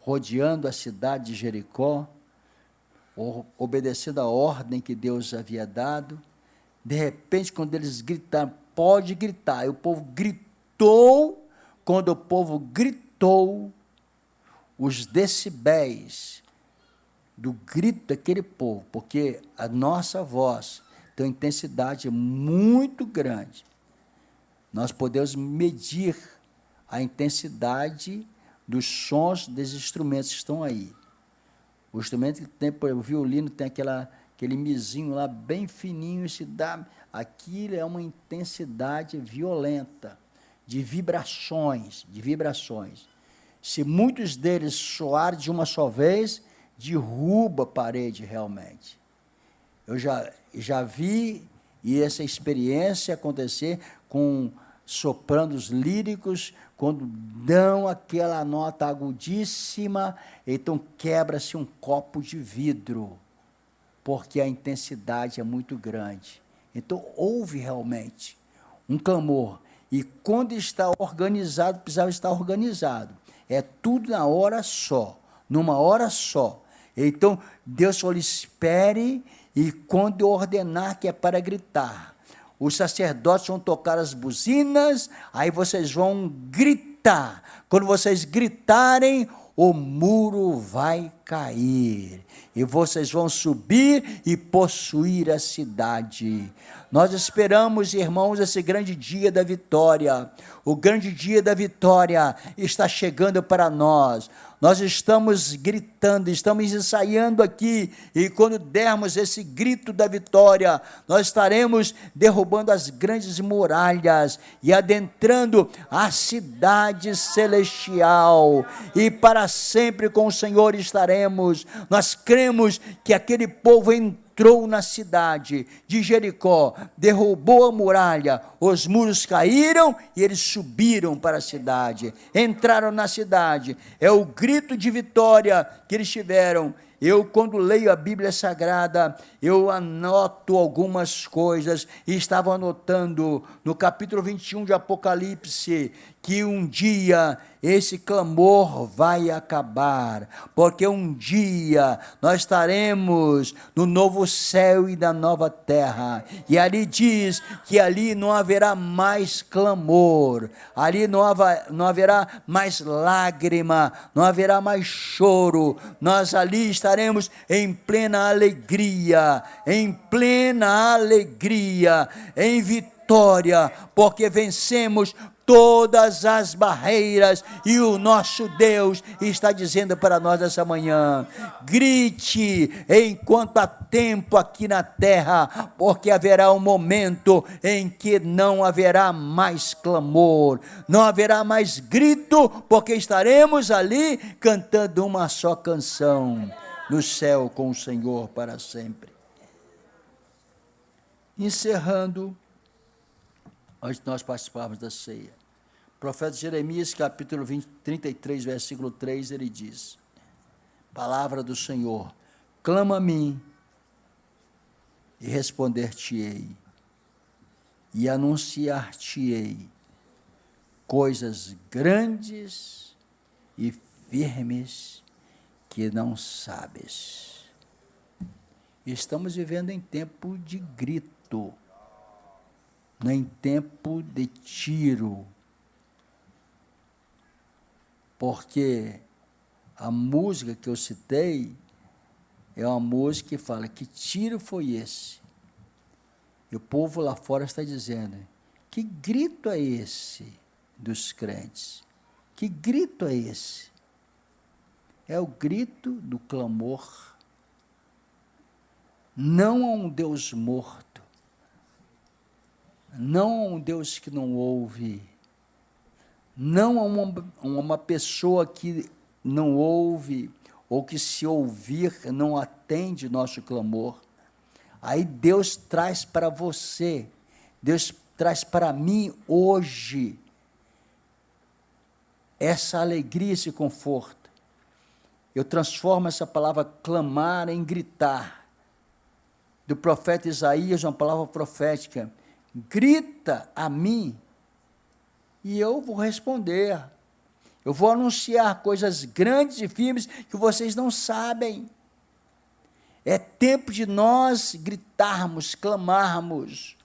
rodeando a cidade de Jericó, obedecendo a ordem que Deus havia dado. De repente, quando eles gritaram, pode gritar, e o povo gritou. Quando o povo gritou, os decibéis do grito daquele povo, porque a nossa voz tem uma intensidade muito grande, nós podemos medir a intensidade dos sons dos instrumentos que estão aí. O instrumento que tem, por exemplo, o violino tem aquele mizinho lá bem fininho, aquilo é uma intensidade violenta, de vibrações. se muitos deles soarem de uma só vez, derruba a parede realmente. Eu já vi e essa experiência acontecer com sopranos líricos, quando dão aquela nota agudíssima, então quebra-se um copo de vidro, porque a intensidade é muito grande. Então houve realmente um clamor, e quando está organizado, precisava estar organizado. É tudo na hora só, numa hora só. Então, Deus falou, espere, e quando eu ordenar que é para gritar, os sacerdotes vão tocar as buzinas, aí vocês vão gritar. Quando vocês gritarem, o muro vai cair, e vocês vão subir e possuir a cidade. Nós esperamos, irmãos, esse grande dia da vitória. O grande dia da vitória está chegando para nós. Nós estamos gritando, estamos ensaiando aqui, e quando dermos esse grito da vitória, nós estaremos derrubando as grandes muralhas e adentrando a cidade celestial, e para sempre com o Senhor estaremos. Nós cremos que aquele povo entrou na cidade de Jericó, derrubou a muralha, os muros caíram e eles subiram para a cidade, entraram na cidade. É o grito de vitória que eles tiveram. Eu, quando leio a Bíblia Sagrada, eu anoto algumas coisas, e estava anotando no capítulo 21 de Apocalipse, que um dia esse clamor vai acabar, porque um dia nós estaremos no novo céu e na nova terra, e ali diz que ali não haverá mais clamor, ali não haverá mais lágrima, não haverá mais choro, nós ali estaremos em plena alegria, em vitória, porque vencemos todas as barreiras, e o nosso Deus está dizendo para nós essa manhã, grite enquanto há tempo aqui na terra, porque haverá um momento em que não haverá mais clamor, não haverá mais grito, porque estaremos ali cantando uma só canção, no céu com o Senhor para sempre. Encerrando, antes de nós participarmos da ceia, profeta Jeremias, capítulo 33, versículo 3, ele diz, palavra do Senhor, clama a mim, e responder-te-ei, e anunciar-te-ei coisas grandes e firmes que não sabes. Estamos vivendo em tempo de grito, não em tempo de tiro, porque a música que eu citei é uma música que fala, que tiro foi esse? E o povo lá fora está dizendo, que grito é esse dos crentes? Que grito é esse? É o grito do clamor, não a um Deus morto, não a um Deus que não ouve, não a uma pessoa que não ouve, ou que se ouvir não atende nosso clamor. Aí Deus traz para você, Deus traz para mim hoje, essa alegria, esse conforto. Eu transformo essa palavra clamar em gritar, do profeta Isaías, uma palavra profética, grita a mim, e eu vou responder, eu vou anunciar coisas grandes e firmes que vocês não sabem. É tempo de nós gritarmos, clamarmos.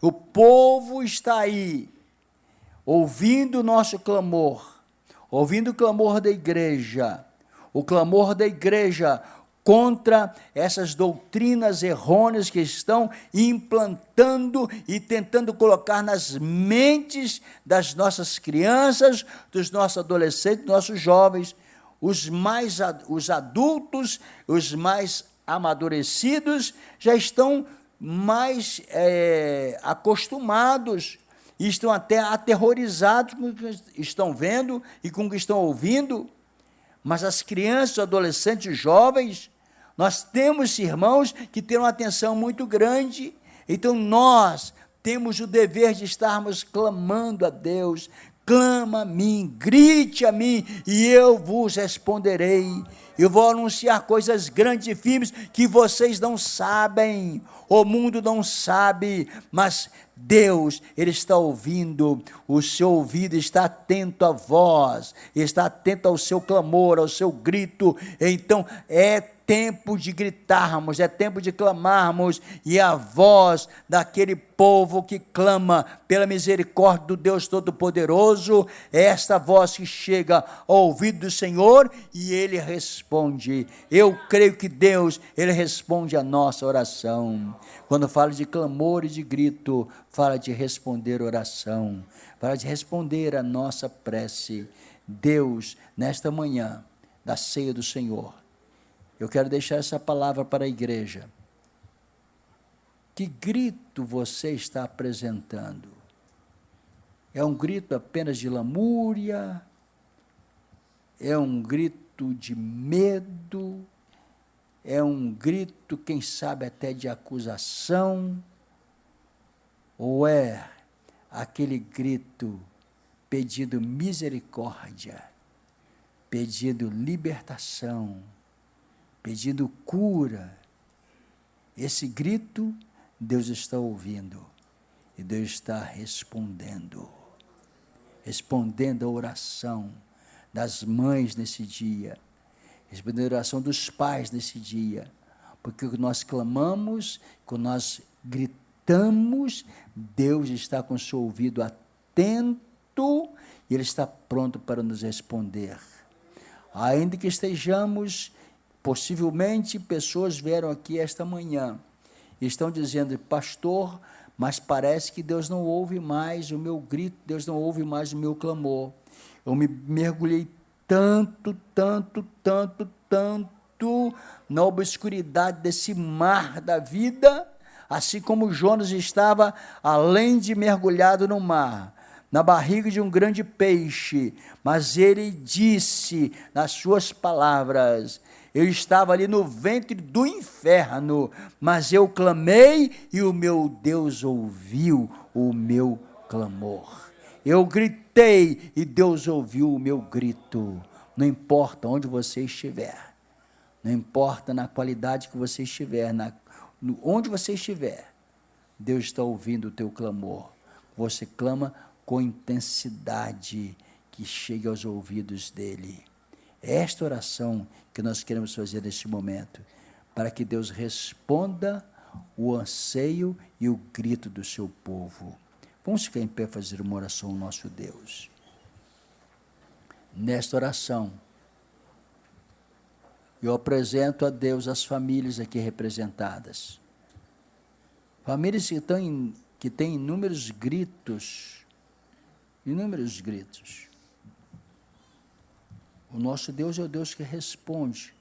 O povo está aí, ouvindo o nosso clamor, ouvindo o clamor da igreja, o clamor da igreja contra essas doutrinas errôneas que estão implantando e tentando colocar nas mentes das nossas crianças, dos nossos adolescentes, dos nossos jovens, os adultos, os mais amadurecidos, já estão mais acostumados, e estão até aterrorizados com o que estão vendo e com o que estão ouvindo. Mas as crianças, adolescentes, jovens, nós temos irmãos que têm uma atenção muito grande. Então nós temos o dever de estarmos clamando a Deus. Clama a mim, grite a mim, e eu vos responderei. Eu vou anunciar coisas grandes e firmes que vocês não sabem, o mundo não sabe, mas Deus, Ele está ouvindo, o seu ouvido está atento à voz, está atento ao seu clamor, ao seu grito. Então é tempo de gritarmos, é tempo de clamarmos, e a voz daquele povo que clama pela misericórdia do Deus Todo-Poderoso, é esta voz que chega ao ouvido do Senhor, e Ele responde. Eu creio que Deus, Ele responde a nossa oração. Quando fala de clamor e de grito, fala de responder oração, fala de responder a nossa prece. Deus, nesta manhã da ceia do Senhor, eu quero deixar essa palavra para a igreja. Que grito você está apresentando? É um grito apenas de lamúria? É um grito de medo? É um grito, quem sabe, até de acusação? Ou é aquele grito pedindo misericórdia, pedindo libertação, pedindo cura? Esse grito Deus está ouvindo, e Deus está respondendo a oração das mães nesse dia, respondendo a oração dos pais nesse dia, porque quando nós clamamos, quando nós gritamos, Deus está com o seu ouvido atento, e Ele está pronto para nos responder. Ainda que estejamos, possivelmente pessoas vieram aqui esta manhã e estão dizendo: pastor, mas parece que Deus não ouve mais o meu grito, Deus não ouve mais o meu clamor. Eu me mergulhei tanto na obscuridade desse mar da vida, assim como Jonas estava, além de mergulhado no mar, na barriga de um grande peixe, mas ele disse nas suas palavras: eu estava ali no ventre do inferno, mas eu clamei e o meu Deus ouviu o meu clamor. Eu gritei e Deus ouviu o meu grito. Não importa onde você estiver, não importa na qualidade que você estiver, onde você estiver, Deus está ouvindo o teu clamor. Você clama com intensidade que chegue aos ouvidos dele. É esta oração que nós queremos fazer neste momento, para que Deus responda o anseio e o grito do seu povo. Vamos ficar em pé, fazer uma oração ao nosso Deus. Nesta oração, eu apresento a Deus as famílias aqui representadas. Famílias que têm inúmeros gritos. O nosso Deus é o Deus que responde.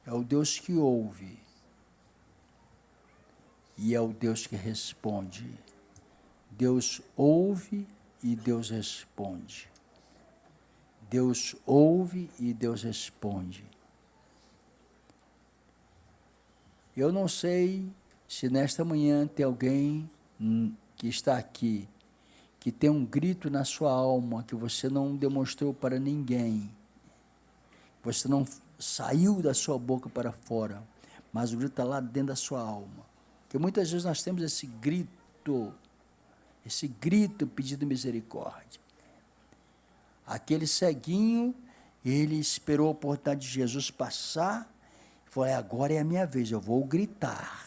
É o Deus que ouve. E é o Deus que responde. Deus ouve e Deus responde. Deus ouve e Deus responde. Eu não sei se nesta manhã tem alguém que está aqui, que tem um grito na sua alma, que você não demonstrou para ninguém, você não saiu da sua boca para fora, mas o grito está lá dentro da sua alma. Porque muitas vezes nós temos esse grito pedindo misericórdia. Aquele ceguinho, ele esperou a oportunidade de Jesus passar, e falou: agora é a minha vez, eu vou gritar.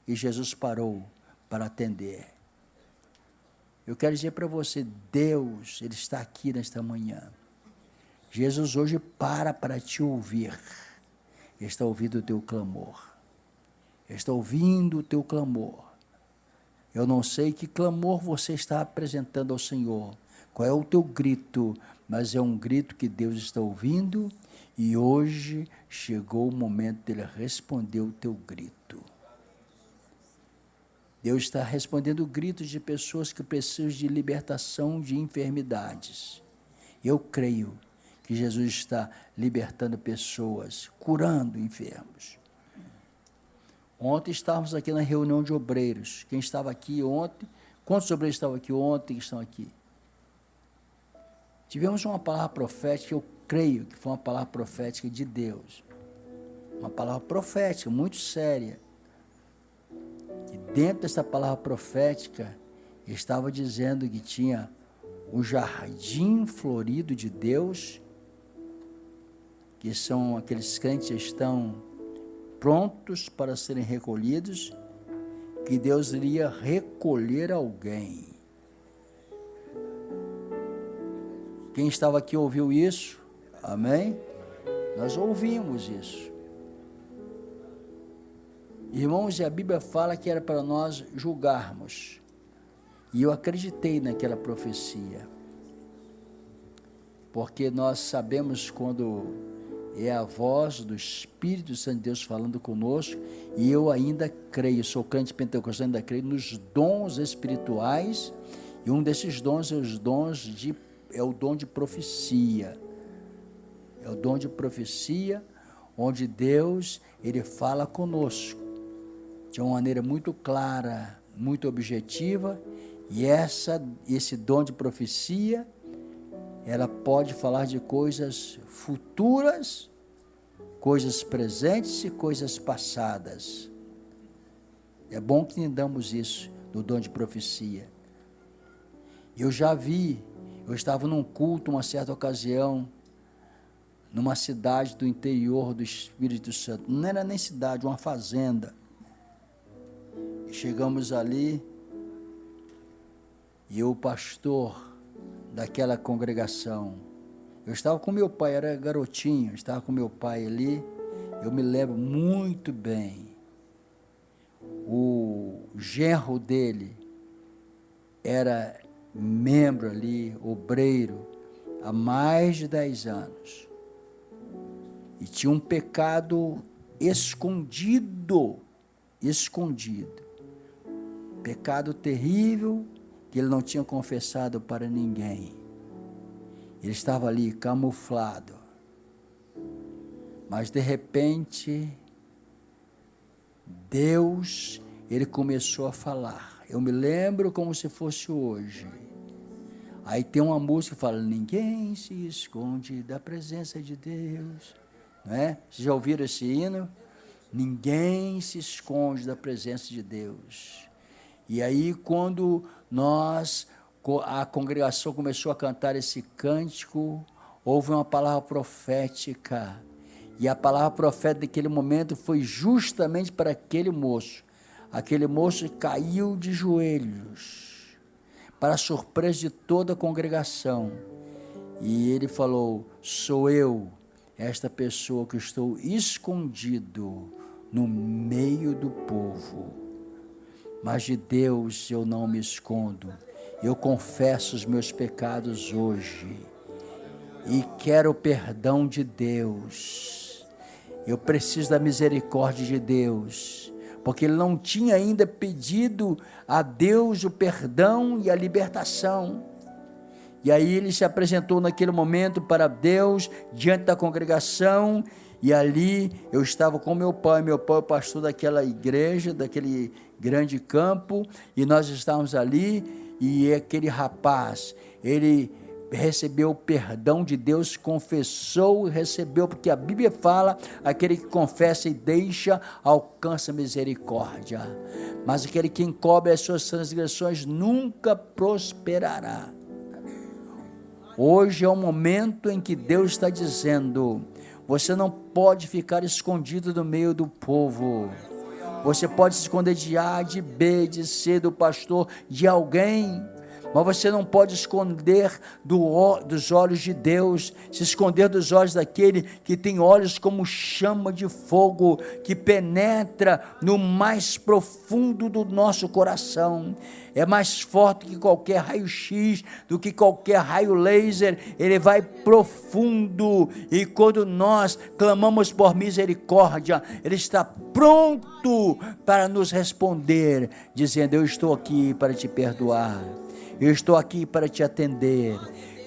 E Jesus parou para atender. Eu quero dizer para você, Deus, Ele está aqui nesta manhã. Jesus hoje para te ouvir. Ele está ouvindo o teu clamor. Ele está ouvindo o teu clamor. Eu não sei que clamor você está apresentando ao Senhor, qual é o teu grito, mas é um grito que Deus está ouvindo, e hoje chegou o momento dele responder o teu grito. Deus está respondendo gritos de pessoas que precisam de libertação de enfermidades. Eu creio que Jesus está libertando pessoas, curando enfermos. Ontem estávamos aqui na reunião de obreiros. Quem estava aqui ontem? Quantos obreiros estavam aqui ontem que estão aqui? Tivemos uma palavra profética, eu creio que foi uma palavra profética de Deus. Uma palavra profética, muito séria. E dentro dessa palavra profética, estava dizendo que tinha o jardim florido de Deus, que são aqueles crentes que estão prontos para serem recolhidos, que Deus iria recolher alguém. Quem estava aqui ouviu isso? Amém? Nós ouvimos isso. Irmãos, e a Bíblia fala que era para nós julgarmos. E eu acreditei naquela profecia. Porque nós sabemos quando é a voz do Espírito Santo de Deus falando conosco, e eu ainda creio, sou crente pentecostal, ainda creio nos dons espirituais, e um desses dons é o dom de profecia. É o dom de profecia, onde Deus, Ele fala conosco, de uma maneira muito clara, muito objetiva, e esse dom de profecia, ela pode falar de coisas futuras, coisas presentes e coisas passadas. É bom que entendamos isso, do dom de profecia. Eu já vi, eu estava num culto, uma certa ocasião, numa cidade do interior do Espírito Santo, não era nem cidade, uma fazenda. E chegamos ali, e o pastor daquela congregação, eu estava com meu pai, era garotinho, estava com meu pai ali, eu me lembro muito bem, o genro dele era membro ali, obreiro, há mais de 10 anos, e tinha um pecado escondido, pecado terrível, que ele não tinha confessado para ninguém. Ele estava ali camuflado. Mas de repente, Deus, Ele começou a falar. Eu me lembro como se fosse hoje. Aí tem uma música que fala, ninguém se esconde da presença de Deus. Não é? Vocês já ouviram esse hino? Ninguém se esconde da presença de Deus. E aí, quando a congregação começou a cantar esse cântico, houve uma palavra profética. E a palavra profética daquele momento foi justamente para aquele moço. Aquele moço caiu de joelhos, para a surpresa de toda a congregação. E ele falou, sou eu, esta pessoa que estou escondido no meio do povo. Mas de Deus eu não me escondo. Eu confesso os meus pecados hoje. E quero o perdão de Deus. Eu preciso da misericórdia de Deus. Porque ele não tinha ainda pedido a Deus o perdão e a libertação. E aí ele se apresentou naquele momento para Deus, diante da congregação. E ali eu estava com meu pai é o pastor daquela igreja, daquele grande campo, e nós estávamos ali, e aquele rapaz, ele recebeu o perdão de Deus, confessou e recebeu, porque a Bíblia fala, aquele que confessa e deixa, alcança misericórdia, mas aquele que encobre as suas transgressões, nunca prosperará. Hoje é o momento em que Deus está dizendo, você não pode ficar escondido no meio do povo. Você pode se esconder de A, de B, de C, do pastor, de alguém, mas você não pode esconder dos olhos de Deus, se esconder dos olhos daquele que tem olhos como chama de fogo, que penetra no mais profundo do nosso coração, é mais forte que qualquer raio-x, do que qualquer raio laser, ele vai profundo, e quando nós clamamos por misericórdia, ele está pronto para nos responder, dizendo: eu estou aqui para te perdoar, eu estou aqui para te atender,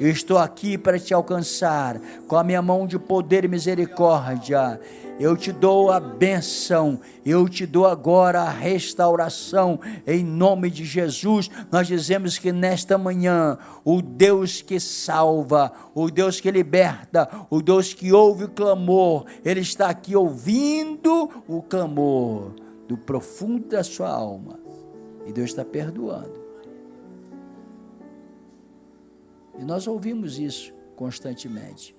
eu estou aqui para te alcançar, com a minha mão de poder e misericórdia, eu te dou a bênção, eu te dou agora a restauração, em nome de Jesus. Nós dizemos que nesta manhã, o Deus que salva, o Deus que liberta, o Deus que ouve o clamor, Ele está aqui ouvindo o clamor do profundo da sua alma, e Deus está perdoando. E nós ouvimos isso constantemente.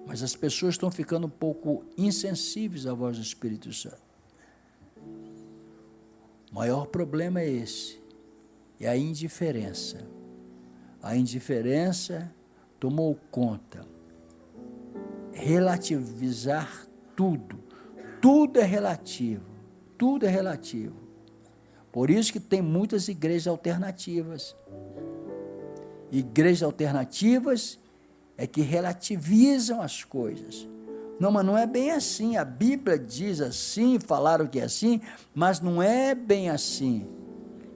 Mas as pessoas estão ficando um pouco insensíveis à voz do Espírito Santo. O maior problema é esse, é a indiferença. A indiferença tomou conta. Relativizar tudo. Tudo é relativo. Tudo é relativo. Por isso que tem muitas igrejas alternativas. Igrejas alternativas é que relativizam as coisas. Não, mas não é bem assim. A Bíblia diz assim, falaram que é assim, mas não é bem assim.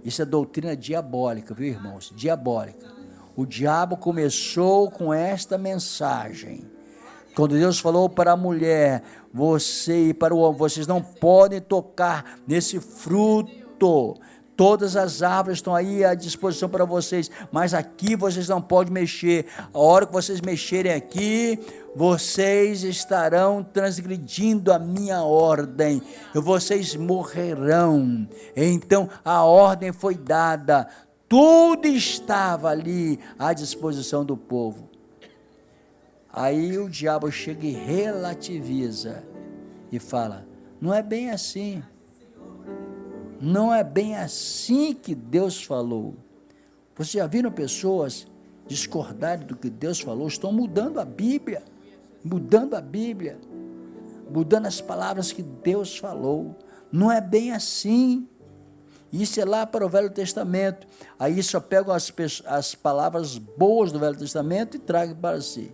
Isso é doutrina diabólica, viu, irmãos? Diabólica. O diabo começou com esta mensagem. Quando Deus falou para a mulher, você e para o homem, vocês não podem tocar nesse fruto. Todas as árvores estão aí à disposição para vocês, mas aqui vocês não podem mexer. A hora que vocês mexerem aqui, vocês estarão transgredindo a minha ordem, e vocês morrerão. Então a ordem foi dada, tudo estava ali à disposição do povo. Aí o diabo chega e relativiza, e fala: não é bem assim. Não é bem assim que Deus falou. Vocês já viram pessoas discordarem do que Deus falou? Estão mudando a Bíblia, mudando as palavras que Deus falou. Não é bem assim. Isso é lá para o Velho Testamento. Aí só pegam as palavras boas do Velho Testamento e tragam para si.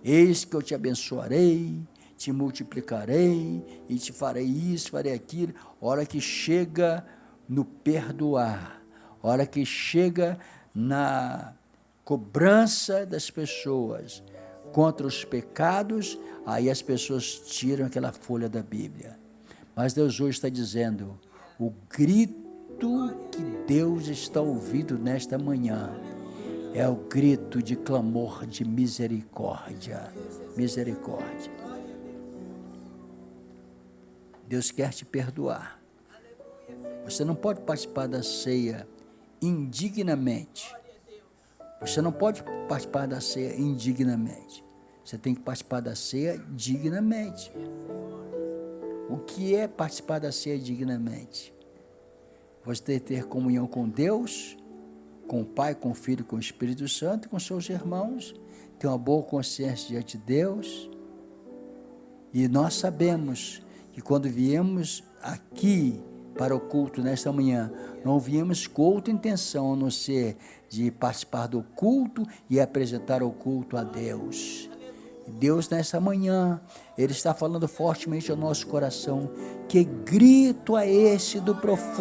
Eis que eu te abençoarei, te multiplicarei, e te farei isso, farei aquilo. Hora que chega no perdoar, hora que chega na cobrança das pessoas contra os pecados, aí as pessoas tiram aquela folha da Bíblia. Mas Deus hoje está dizendo, o grito que Deus está ouvindo nesta manhã, é o grito de clamor de misericórdia, misericórdia. Deus quer te perdoar. Você não pode participar da ceia indignamente. Você não pode participar da ceia indignamente. Você tem que participar da ceia dignamente. O que é participar da ceia dignamente? Você ter comunhão com Deus, com o Pai, com o Filho, com o Espírito Santo, com seus irmãos, ter uma boa consciência diante de Deus. E nós sabemos que quando viemos aqui para o culto nesta manhã, não viemos com outra intenção a não ser de participar do culto e apresentar o culto a Deus. Deus nessa manhã, Ele está falando fortemente ao nosso coração. Que grito é esse do profundo